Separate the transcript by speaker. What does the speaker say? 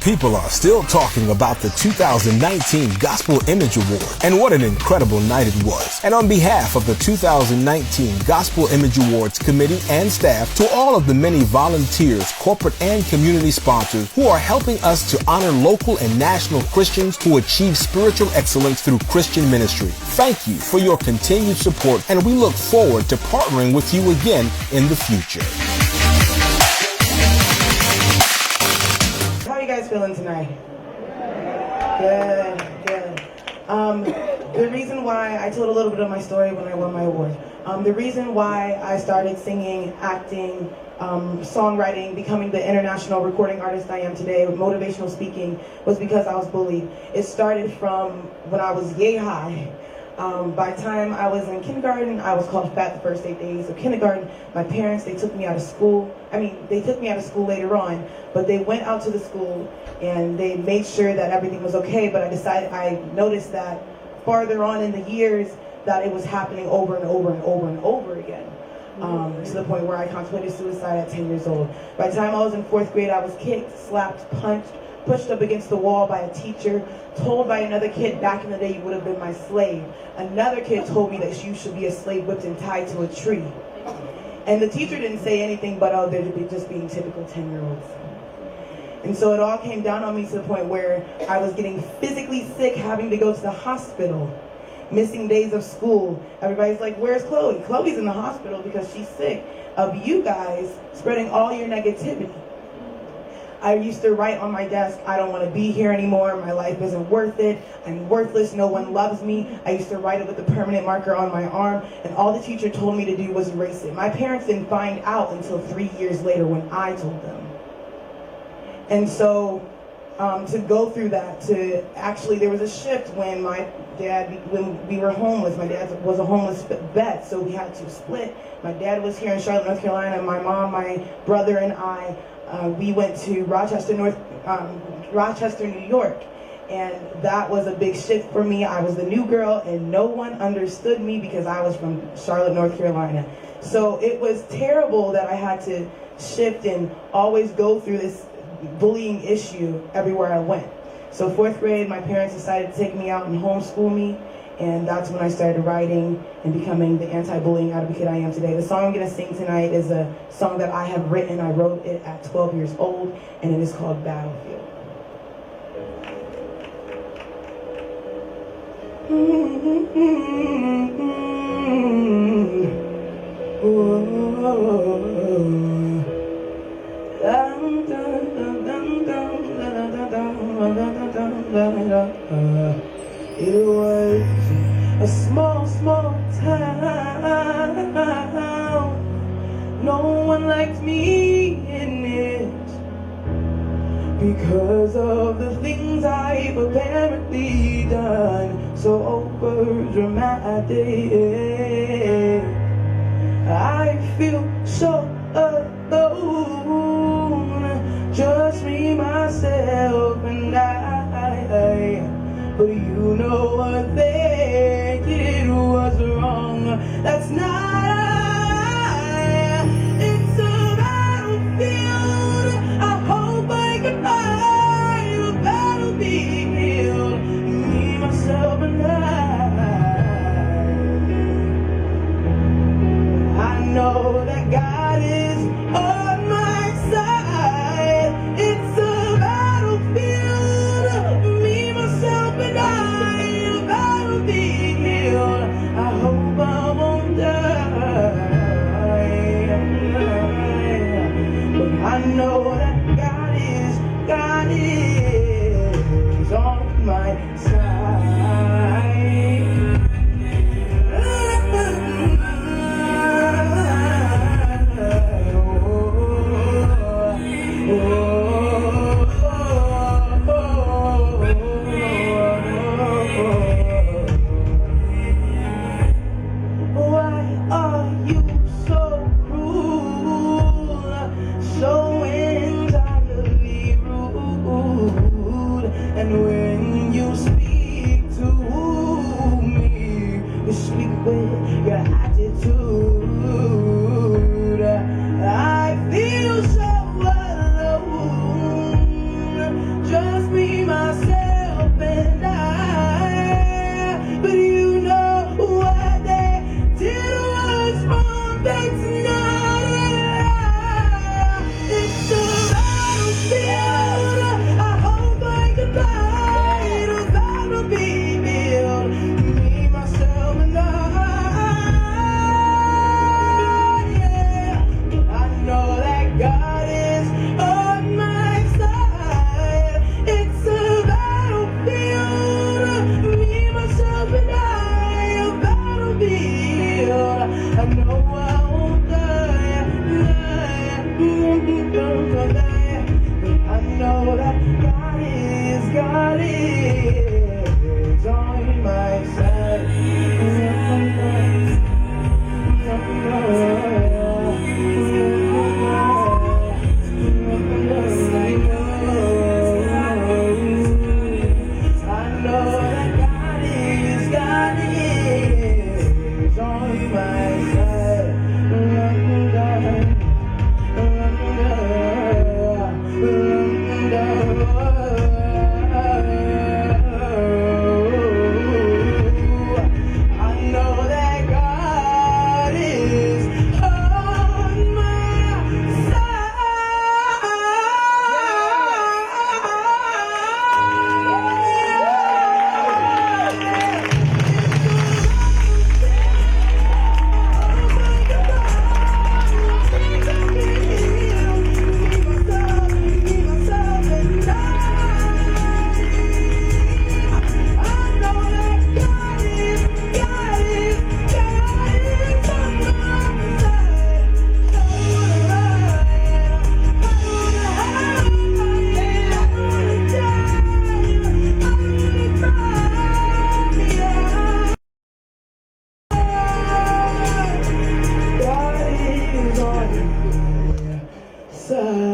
Speaker 1: People are still talking about the 2019 Gospel Image Award, and what an incredible night it was. And on behalf of the 2019 Gospel Image Awards committee and staff, to all of the many volunteers, corporate and community sponsors who are helping us to honor local and national Christians who achieve spiritual excellence through Christian ministry, thank you for your continued support, and we look forward to partnering with you again in the future.
Speaker 2: How are you guys feeling tonight? Good. The reason why I told a little bit of my story when I won my award. The reason why I started singing, acting, songwriting, becoming the international recording artist I am today, with motivational speaking, was because I was bullied. It started from when I was yay high. By the time I was in kindergarten, I was called fat the first 8 days of kindergarten. My parents, they took me out of school. They took me out of school later on, but they went out to the school and they made sure that everything was okay. But I noticed that farther on in the years that it was happening over and over and over and over again. To the point where I contemplated suicide at 10 years old. By the time I was in 4th grade, I was kicked, slapped, punched, pushed up against the wall by a teacher, told by another kid, back in the day you would have been my slave. Another kid told me that you should be a slave whipped and tied to a tree. And the teacher didn't say anything but, oh, they're just being typical 10-year-olds. And so it all came down on me to the point where I was getting physically sick, having to go to the hospital, missing days of school. Everybody's like, where's Chloe? Chloe's in the hospital because she's sick of you guys spreading all your negativity. I used to write on my desk, I don't want to be here anymore, my life isn't worth it, I'm worthless, no one loves me. I used to write it with a permanent marker on my arm, and all the teacher told me to do was erase it. My parents didn't find out until 3 years later when I told them. And so, to go through that, there was a shift when when we were homeless. My dad was a homeless vet, so we had to split. My dad was here in Charlotte, North Carolina, my mom, my brother, and I, we went to Rochester, New York, and that was a big shift for me. I was the new girl, and no one understood me because I was from Charlotte, North Carolina. So it was terrible that I had to shift and always go through this bullying issue everywhere I went. So 4th grade, my parents decided to take me out and homeschool me, and that's when I started writing and becoming the anti-bullying advocate I am today. The song I'm going to sing tonight is a song that I have written. I wrote it at 12 years old, and it is called Battlefield. It was a small town. No one liked me in it because of the things I've apparently done so over dramatic. I feel so alone, just me, myself, and I. But you know what they did was wrong. That's not I. It's a battlefield. I hope I can find a battlefield. Me, myself, and I know that God is on my side. It's a battlefield. Me, myself, and I, a battlefield. I hope I won't die. But I know that God is on my side. I feel so alone, just is on my side. Side.